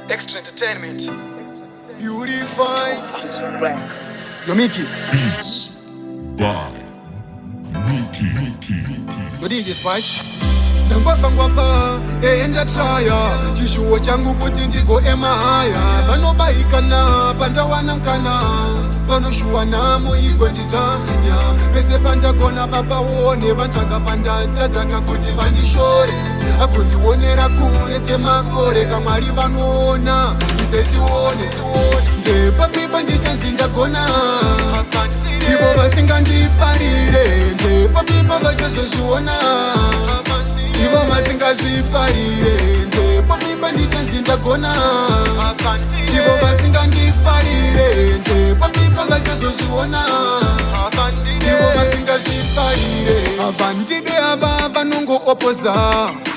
Extra entertainment. Beautify. Yo, Mickey. Beats by Mickey. Yo, DJ Spice. Ngwafa enza traya chishuwo changu kuti ndigo emahaya vanobaikana pandawana mkana vanoshuwana muigo nditanya vese pandagona vapaone vantsvaga pandatadzaka kuti vandishore akundionera kure semakore kamwari vanoona ndetione ndepapipa ndichanzi ndagona ivo vasingandifarire ndepapipa vachazozviona ivo vasingazvifarire ndepapipa ndichanzi ndagona ivo vasingandifarire ndepapipa vachazozviona ivo vasingazvifarire avandide ava vanongoopoza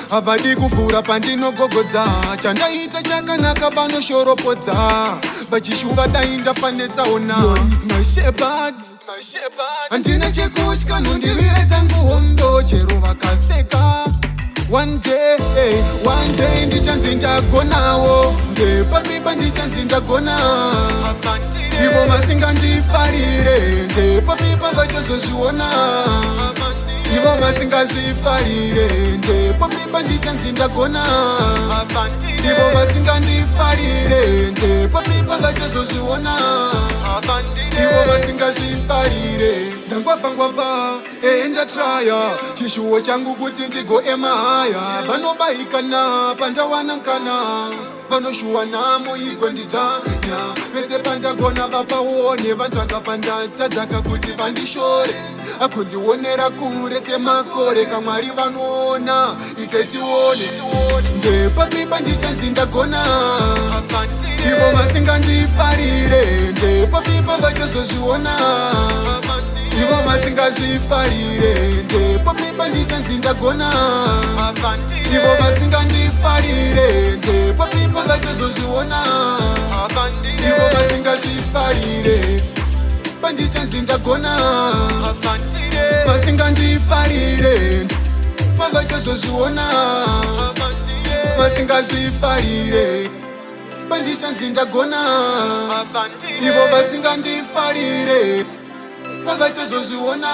havadi kuvhura pandinogogodza chandaita chakanaka vanoshoropodza vachishuva dai ndafanetsaona handina chekutya nondiviredza nguhondo chero vakaseka One day ndichanzi ndagonawo ndepapipa ndichanzi ndagona ivo vasingandifarire ndepapipa vachazozviona ivo vasingazvifarire ndepapipa ndichanzi ndagona ivo vasingandifarire ndepapipa vachazozviona ivo vasingazvifarire ndangwafangwafa endatraya chishuwo changu kuti ndigo emahaya vanobaikana pandawana mkana vanoshuwana muigo nditanya vese pandagona vapaone vantsvaga pandatadzaka kuti vandishore akundionera kure semakore kamwari vanoona itetione ndepapipa ndichanzi ndagona ivo vasingandifarire ndepapipa vachazozviona ivo vasingazvifarire ndepapipa ndichanzi ndagona ivo vasingandifarire ndepapipa vachazozviona ivo vasingazvifarire pandichanzi ndagona vasingandifarire pavachazozviona vasingazvifarire pandichanzi ndagona ivo vasingandifarire pavachazozviona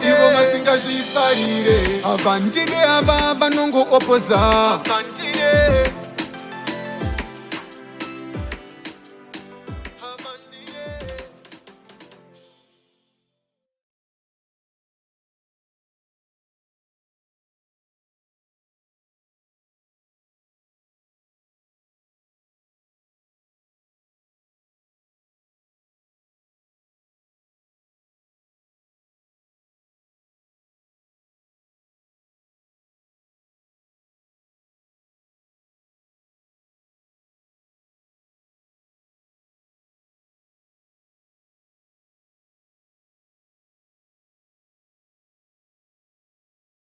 ivo vasingazvifarire avandide ava vanongoopoza